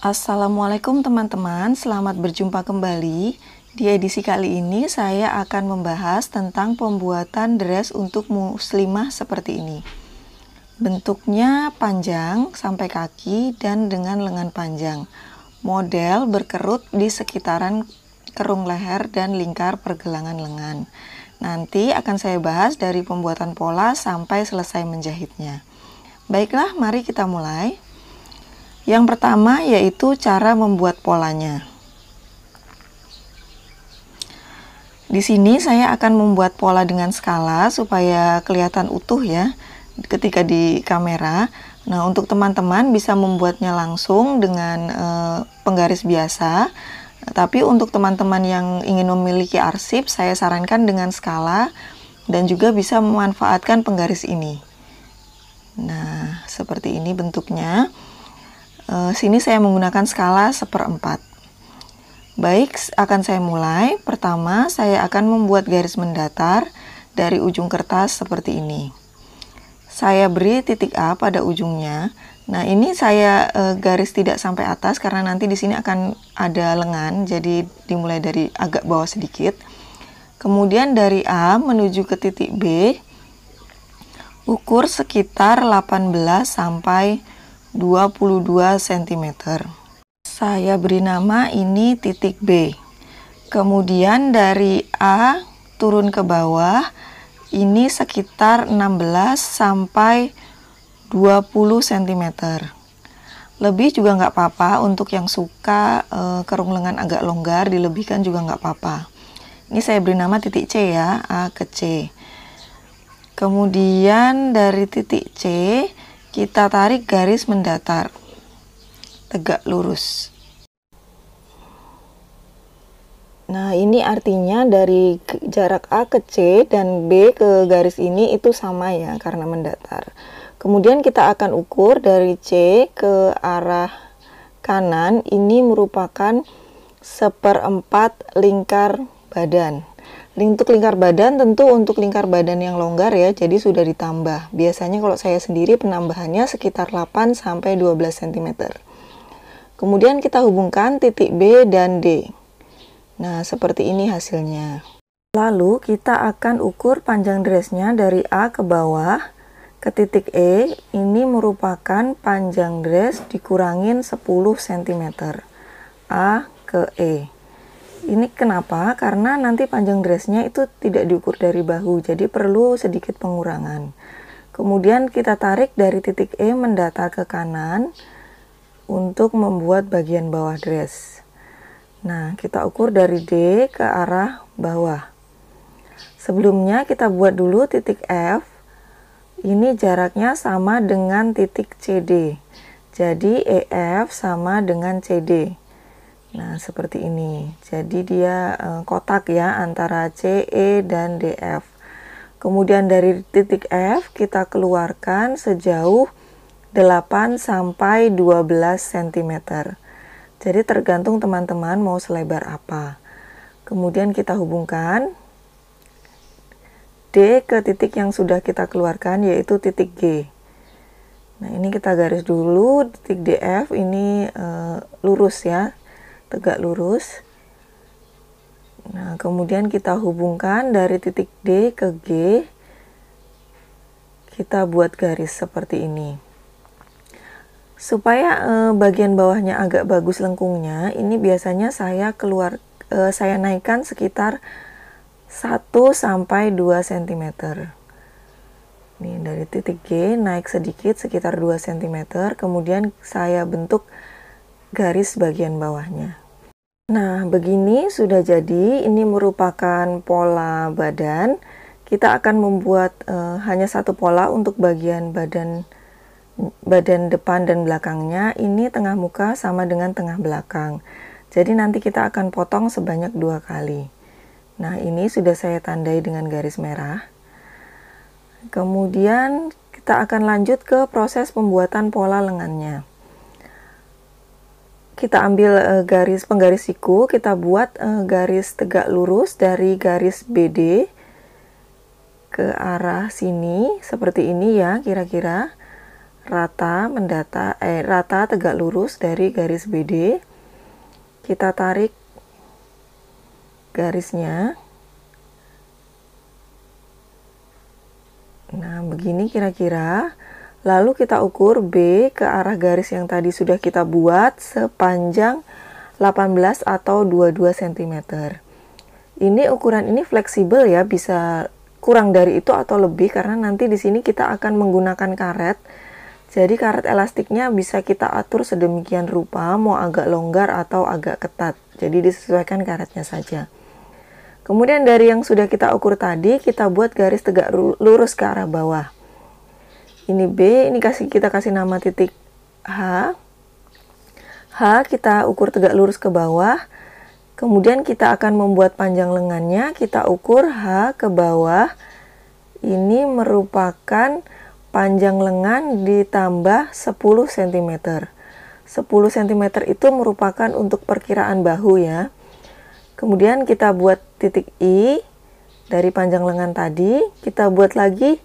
Assalamualaikum teman-teman, selamat berjumpa kembali. Di edisi kali ini saya akan membahas tentang pembuatan dress untuk muslimah seperti ini. Bentuknya panjang sampai kaki dan dengan lengan panjang. Model berkerut di sekitaran kerung leher dan lingkar pergelangan lengan. Nanti akan saya bahas dari pembuatan pola sampai selesai menjahitnya. Baiklah, mari kita mulai. Yang pertama yaitu cara membuat polanya. Di sini saya akan membuat pola dengan skala supaya kelihatan utuh ya ketika di kamera. Nah, untuk teman-teman bisa membuatnya langsung dengan penggaris biasa. Tapi untuk teman-teman yang ingin memiliki arsip, saya sarankan dengan skala dan juga bisa memanfaatkan penggaris ini. Nah, seperti ini bentuknya. Sini saya menggunakan skala 1/4. Baik, akan saya mulai. Pertama, saya akan membuat garis mendatar dari ujung kertas seperti ini. Saya beri titik A pada ujungnya. Nah, ini saya garis tidak sampai atas karena nanti di sini akan ada lengan, jadi dimulai dari agak bawah sedikit. Kemudian dari A menuju ke titik B, ukur sekitar 18 sampai 22 cm. Saya beri nama ini titik B. Kemudian dari A turun ke bawah, ini sekitar 16 sampai 20 cm. Lebih juga nggak apa-apa, untuk yang suka kerung lengan agak longgar, dilebihkan juga nggak apa-apa. Ini saya beri nama titik C ya, A ke C. Kemudian dari titik C, kita tarik garis mendatar, tegak lurus. Nah, ini artinya dari jarak A ke C dan B ke garis ini itu sama ya, karena mendatar. Kemudian kita akan ukur dari C ke arah kanan, ini merupakan 1/4 lingkar badan. Untuk lingkar badan, tentu untuk lingkar badan yang longgar ya, jadi sudah ditambah. Biasanya kalau saya sendiri penambahannya sekitar 8 sampai 12 cm. Kemudian kita hubungkan titik B dan D. Nah, seperti ini hasilnya. Lalu kita akan ukur panjang dressnya dari A ke bawah ke titik E. Ini merupakan panjang dress dikurangin 10 cm. A ke E. Ini kenapa? Karena nanti panjang dressnya itu tidak diukur dari bahu, jadi perlu sedikit pengurangan. Kemudian kita tarik dari titik E mendatar ke kanan untuk membuat bagian bawah dress. Nah, kita ukur dari D ke arah bawah. Sebelumnya kita buat dulu titik F. Ini jaraknya sama dengan titik CD. Jadi EF sama dengan CD. Nah, seperti ini. Jadi dia kotak ya antara CE dan DF. Kemudian dari titik F kita keluarkan sejauh 8 sampai 12 cm. Jadi tergantung teman-teman mau selebar apa. Kemudian kita hubungkan D ke titik yang sudah kita keluarkan, yaitu titik G. Nah, ini kita garis dulu titik DF ini lurus ya, tegak lurus. Nah, kemudian kita hubungkan dari titik D ke G, kita buat garis seperti ini. Supaya bagian bawahnya agak bagus lengkungnya, ini biasanya saya naikkan sekitar 1 sampai 2 cm. Nih, dari titik G naik sedikit sekitar 2 cm, kemudian saya bentuk garis bagian bawahnya. Nah, begini sudah jadi. Ini merupakan pola badan. Kita akan membuat hanya satu pola untuk bagian badan depan dan belakangnya. Ini tengah muka sama dengan tengah belakang. Jadi nanti kita akan potong sebanyak 2 kali. Nah, ini sudah saya tandai dengan garis merah. Kemudian kita akan lanjut ke proses pembuatan pola lengannya. Kita ambil penggaris siku, kita buat garis tegak lurus dari garis BD ke arah sini, seperti ini ya kira-kira. rata tegak lurus dari garis BD. Kita tarik garisnya. Nah, begini kira-kira. Lalu kita ukur B ke arah garis yang tadi sudah kita buat sepanjang 18 atau 22 cm. Ini ukuran ini fleksibel ya, bisa kurang dari itu atau lebih karena nanti di sini kita akan menggunakan karet. Jadi karet elastiknya bisa kita atur sedemikian rupa, mau agak longgar atau agak ketat. Jadi disesuaikan karetnya saja. Kemudian dari yang sudah kita ukur tadi, kita buat garis tegak lurus ke arah bawah. Ini B, ini kita kasih nama titik H. H kita ukur tegak lurus ke bawah. Kemudian kita akan membuat panjang lengannya, kita ukur H ke bawah. Ini merupakan panjang lengan ditambah 10 cm. 10 cm itu merupakan untuk perkiraan bahu ya. Kemudian kita buat titik I dari panjang lengan tadi, kita buat lagi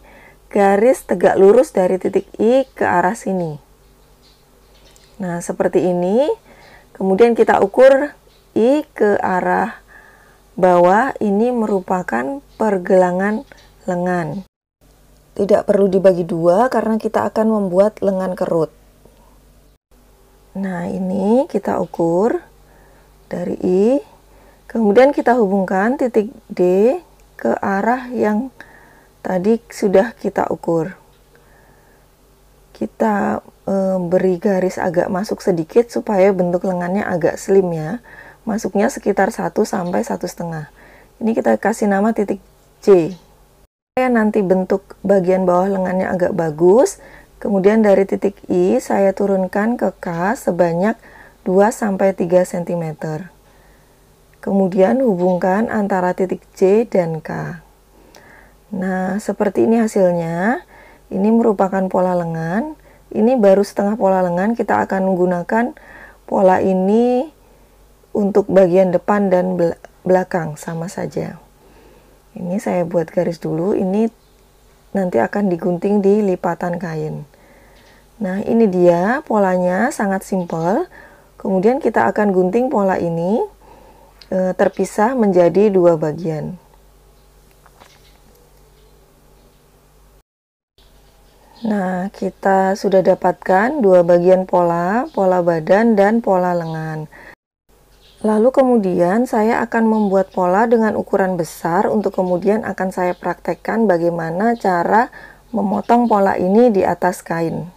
garis tegak lurus dari titik I ke arah sini. Nah, seperti ini. Kemudian kita ukur I ke arah bawah, ini merupakan pergelangan lengan. Tidak perlu dibagi dua karena kita akan membuat lengan kerut. Nah, ini kita ukur dari I. Kemudian kita hubungkan titik D ke arah yang tadi sudah kita ukur. Kita beri garis agak masuk sedikit supaya bentuk lengannya agak slim ya. Masuknya sekitar 1 sampai 1,5. Ini kita kasih nama titik C. Supaya nanti bentuk bagian bawah lengannya agak bagus. Kemudian dari titik I saya turunkan ke K sebanyak 2 sampai 3 cm. Kemudian hubungkan antara titik C dan K. Nah, seperti ini hasilnya. Ini merupakan pola lengan. Ini baru setengah pola lengan. Kita akan menggunakan pola ini untuk bagian depan dan belakang sama saja. Ini saya buat garis dulu. Ini nanti akan digunting di lipatan kain. Nah, ini dia polanya, sangat simpel. Kemudian kita akan gunting pola ini terpisah menjadi 2 bagian. Nah, kita sudah dapatkan 2 bagian pola badan dan pola lengan. Lalu kemudian saya akan membuat pola dengan ukuran besar untuk kemudian akan saya praktekkan bagaimana cara memotong pola ini di atas kain.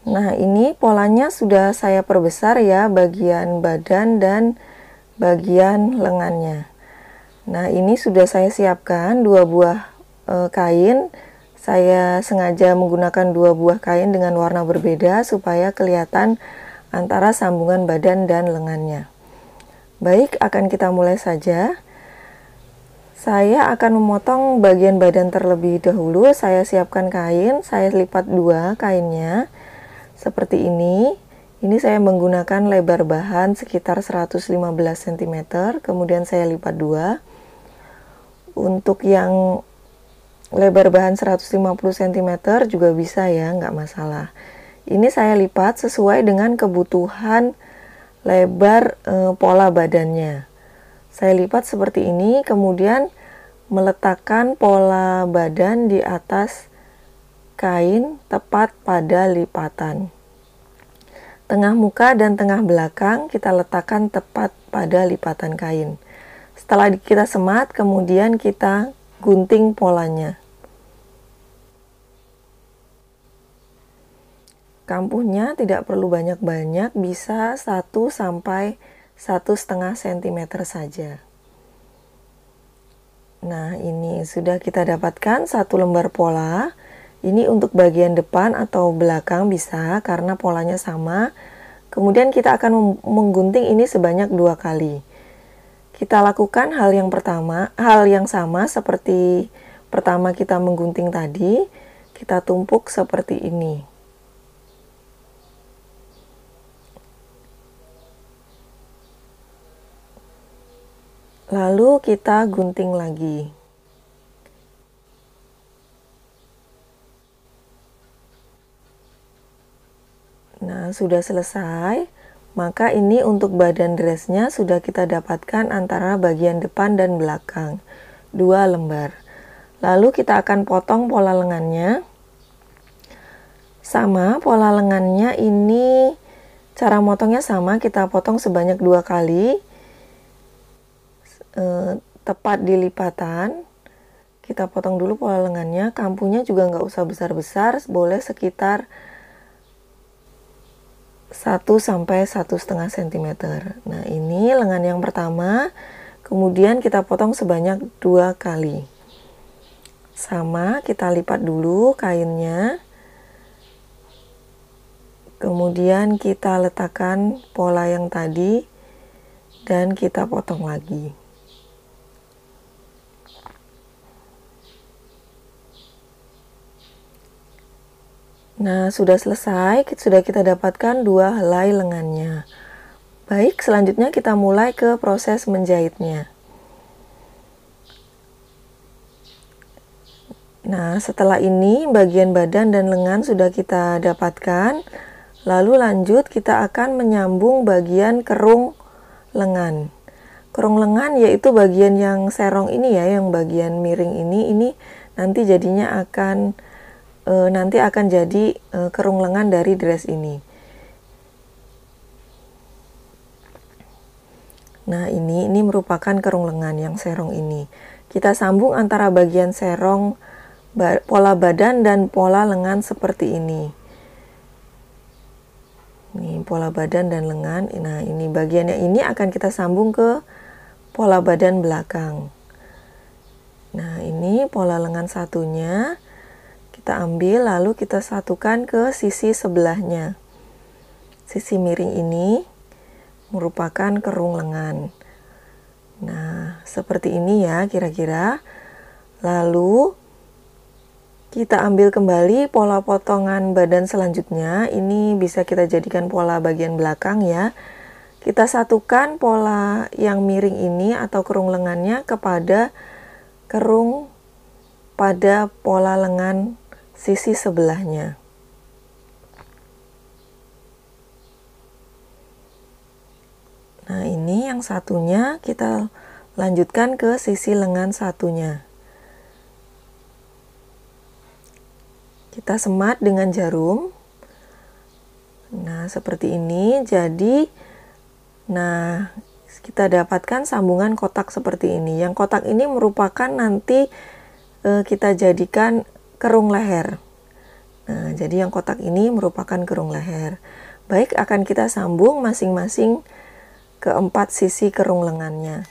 Nah, ini polanya sudah saya perbesar ya, bagian badan dan bagian lengannya. Nah, ini sudah saya siapkan 2 buah kain. Saya sengaja menggunakan 2 buah kain dengan warna berbeda supaya kelihatan antara sambungan badan dan lengannya. Baik, akan kita mulai saja. Saya akan memotong bagian badan terlebih dahulu. Saya siapkan kain, saya lipat 2 kainnya seperti ini. Ini saya menggunakan lebar bahan sekitar 115 cm, kemudian saya lipat 2. Untuk yang lebar bahan 150 cm juga bisa ya, nggak masalah. Ini saya lipat sesuai dengan kebutuhan lebar pola badannya. Saya lipat seperti ini, kemudian meletakkan pola badan di atas kain tepat pada lipatan. Tengah muka dan tengah belakang kita letakkan tepat pada lipatan kain. Setelah kita semat, kemudian kita gunting polanya. Kampuhnya tidak perlu banyak-banyak, bisa 1 sampai 1,5 cm saja. Nah, ini sudah kita dapatkan 1 lembar pola. Ini untuk bagian depan atau belakang bisa karena polanya sama. Kemudian kita akan menggunting ini sebanyak 2 kali. Kita lakukan hal yang sama seperti pertama kita menggunting tadi. Kita tumpuk seperti ini. Lalu kita gunting lagi. Nah, sudah selesai. Maka ini untuk badan dressnya sudah kita dapatkan antara bagian depan dan belakang. 2 lembar. Lalu kita akan potong pola lengannya. Sama, pola lengannya ini cara motongnya sama, kita potong sebanyak 2 kali. Tepat di lipatan. Kita potong dulu pola lengannya. Kampunya juga nggak usah besar-besar, boleh sekitar 1 sampai 1,5 cm. Nah, ini lengan yang pertama. Kemudian kita potong sebanyak 2 kali. Sama, kita lipat dulu kainnya. Kemudian kita letakkan pola yang tadi dan kita potong lagi. Nah, sudah selesai, sudah kita dapatkan 2 helai lengannya. Baik, selanjutnya kita mulai ke proses menjahitnya. Nah, setelah ini bagian badan dan lengan sudah kita dapatkan. Lalu lanjut kita akan menyambung bagian kerung lengan. Kerung lengan yaitu bagian yang serong ini ya, yang bagian miring ini nanti jadinya akan jadi kerung lengan dari dress ini. Nah, ini merupakan kerung lengan yang serong ini. Kita sambung antara bagian serong, pola badan dan pola lengan seperti ini. Ini pola badan dan lengan. Nah, ini bagiannya ini akan kita sambung ke pola badan belakang. Nah, ini pola lengan satunya. Kita ambil lalu kita satukan ke sisi sebelahnya. Sisi miring ini merupakan kerung lengan. Nah, seperti ini ya kira-kira. Lalu kita ambil kembali pola potongan badan selanjutnya. Ini bisa kita jadikan pola bagian belakang ya. Kita satukan pola yang miring ini atau kerung lengannya kepada kerung pada pola lengan sisi sebelahnya. Nah, ini yang satunya kita lanjutkan ke sisi lengan satunya. Kita semat dengan jarum. Nah, seperti ini. Jadi, nah, kita dapatkan sambungan kotak seperti ini. Yang kotak ini merupakan nanti kita jadikan kerung leher. Nah, jadi yang kotak ini merupakan kerung leher. Baik, akan kita sambung masing-masing ke 4 sisi kerung lengannya.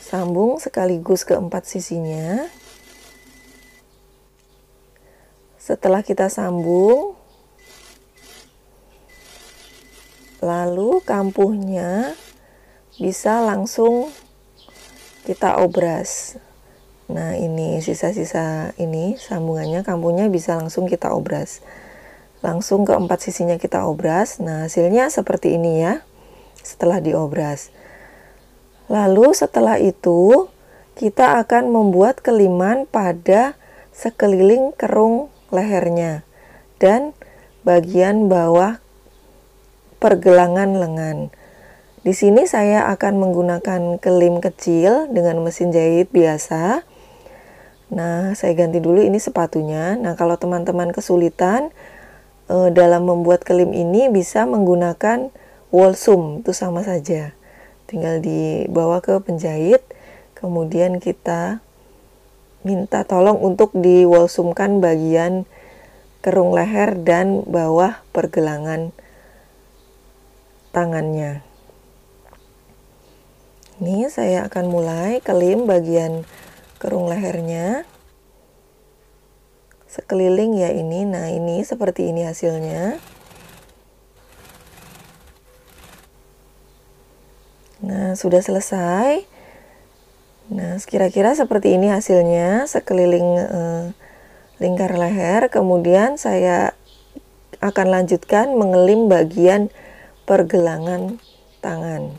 Sambung sekaligus ke 4 sisinya. Setelah kita sambung, lalu kampuhnya bisa langsung kita obras. Nah, ini sisa-sisa ini sambungannya, kampuhnya bisa langsung kita obras. Langsung ke 4 sisinya kita obras. Nah, hasilnya seperti ini ya, setelah diobras. Lalu setelah itu, kita akan membuat keliman pada sekeliling kerung lehernya dan bagian bawah pergelangan lengan. Di sini saya akan menggunakan kelim kecil dengan mesin jahit biasa. Nah, saya ganti dulu ini sepatunya. Nah, kalau teman-teman kesulitan dalam membuat kelim ini bisa menggunakan wall zoom, itu sama saja. Tinggal dibawa ke penjahit, kemudian kita minta tolong untuk di wall zoom-kan bagian kerung leher dan bawah pergelangan tangannya. Ini saya akan mulai kelim bagian kerung lehernya. Sekeliling ya ini. Nah, ini seperti ini hasilnya. Nah, sudah selesai. Nah, kira-kira seperti ini hasilnya, sekeliling lingkar leher. Kemudian saya akan lanjutkan mengelim bagian pergelangan tangan.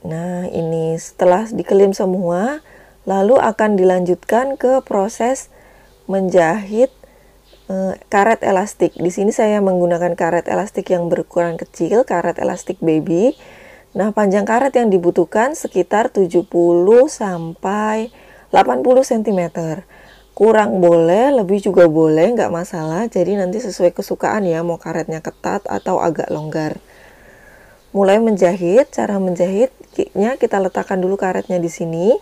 Nah, ini setelah dikelim semua, lalu akan dilanjutkan ke proses menjahit karet elastik. Di sini saya menggunakan karet elastik yang berukuran kecil, karet elastik baby. Nah, panjang karet yang dibutuhkan sekitar 70 sampai 80 cm. Kurang boleh, lebih juga boleh, nggak masalah. Jadi nanti sesuai kesukaan ya, mau karetnya ketat atau agak longgar. Mulai menjahit, cara menjahitnya kita letakkan dulu karetnya di sini.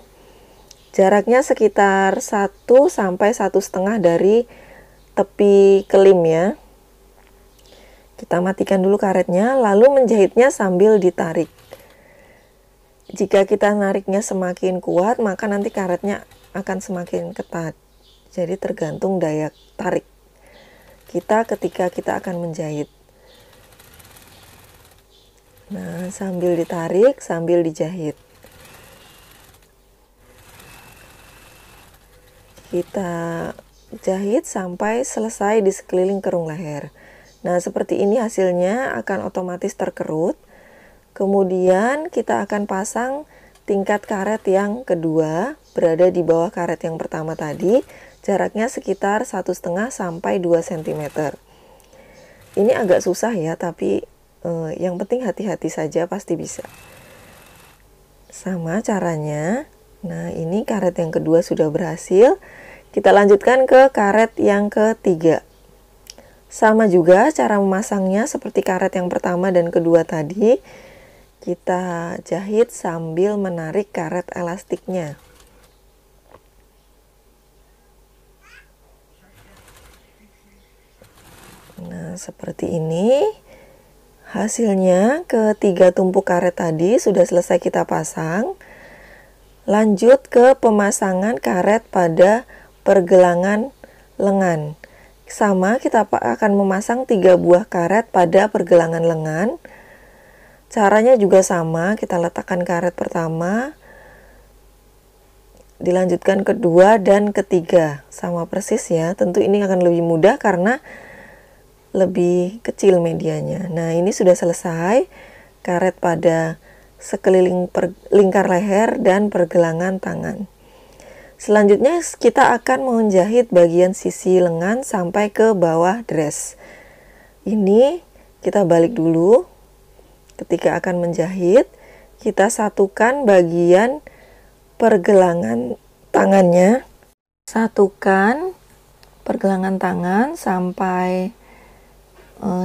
Jaraknya sekitar 1 sampai 1,5 dari tepi kelim ya. Kita matikan dulu karetnya, lalu menjahitnya sambil ditarik. Jika kita nariknya semakin kuat, maka nanti karetnya akan semakin ketat. Jadi tergantung daya tarik kita ketika kita akan menjahit. Nah, sambil ditarik, sambil dijahit. Kita jahit sampai selesai di sekeliling kerung leher. Nah, seperti ini hasilnya akan otomatis terkerut. Kemudian kita akan pasang tingkat karet yang kedua, berada di bawah karet yang pertama tadi. Jaraknya sekitar 1,5 sampai 2 cm. Ini agak susah ya, tapi yang penting hati-hati saja, pasti bisa. Sama caranya. Nah, ini karet yang kedua sudah berhasil. Kita lanjutkan ke karet yang ketiga. Sama juga cara memasangnya seperti karet yang pertama dan kedua tadi. Kita jahit sambil menarik karet elastiknya. Nah, seperti ini. Hasilnya ketiga tumpuk karet tadi sudah selesai kita pasang. Lanjut ke pemasangan karet pada pergelangan lengan. Sama, kita akan memasang 3 buah karet pada pergelangan lengan. Caranya juga sama, kita letakkan karet pertama, dilanjutkan kedua dan ketiga. Sama persis ya, tentu ini akan lebih mudah karena lebih kecil medianya. Nah, ini sudah selesai karet pada sekeliling lingkar leher dan pergelangan tangan. Selanjutnya kita akan menjahit bagian sisi lengan sampai ke bawah dress. Ini kita balik dulu. Ketika akan menjahit, kita satukan bagian pergelangan tangannya. Satukan pergelangan tangan sampai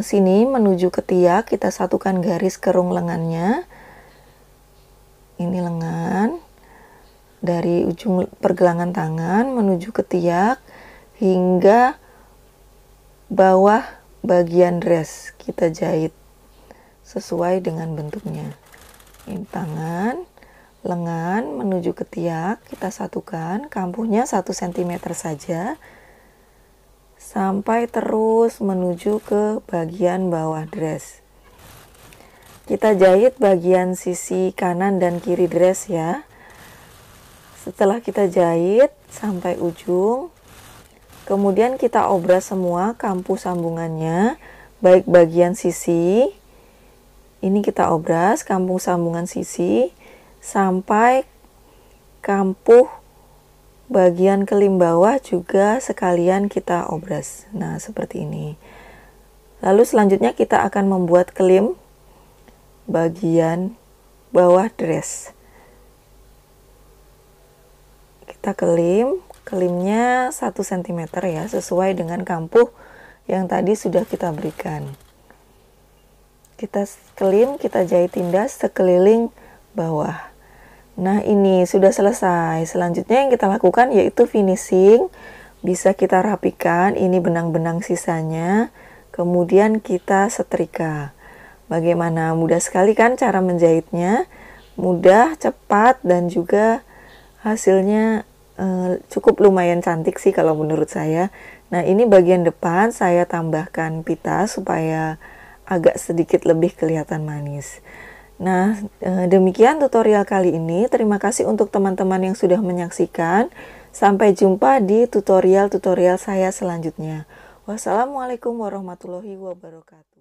sini menuju ketiak, kita satukan garis kerung lengannya. Ini lengan, dari ujung pergelangan tangan menuju ketiak hingga bawah bagian dress, kita jahit sesuai dengan bentuknya. Ini tangan, lengan menuju ketiak, kita satukan, kampuhnya 1 cm saja. Sampai terus menuju ke bagian bawah dress. Kita jahit bagian sisi kanan dan kiri dress ya. Setelah kita jahit sampai ujung, kemudian kita obras semua kampuh sambungannya, baik bagian sisi, ini kita obras kampuh sambungan sisi, sampai kampuh bagian kelim bawah juga sekalian kita obras. Nah, seperti ini. Lalu selanjutnya kita akan membuat kelim bagian bawah dress. Kita kelimnya 1 cm ya, sesuai dengan kampuh yang tadi sudah kita berikan. Kita kelim, kita jahit tindas sekeliling bawah. Nah, ini sudah selesai. Selanjutnya yang kita lakukan yaitu finishing. Bisa kita rapikan, ini benang-benang sisanya. Kemudian kita setrika. Bagaimana? Mudah sekali kan cara menjahitnya? Mudah, cepat, dan juga hasilnya cukup lumayan cantik sih kalau menurut saya. Nah, ini bagian depan saya tambahkan pita supaya agak sedikit lebih kelihatan manis. Nah, demikian tutorial kali ini. Terima kasih untuk teman-teman yang sudah menyaksikan. Sampai jumpa di tutorial-tutorial saya selanjutnya. Wassalamualaikum warahmatullahi wabarakatuh.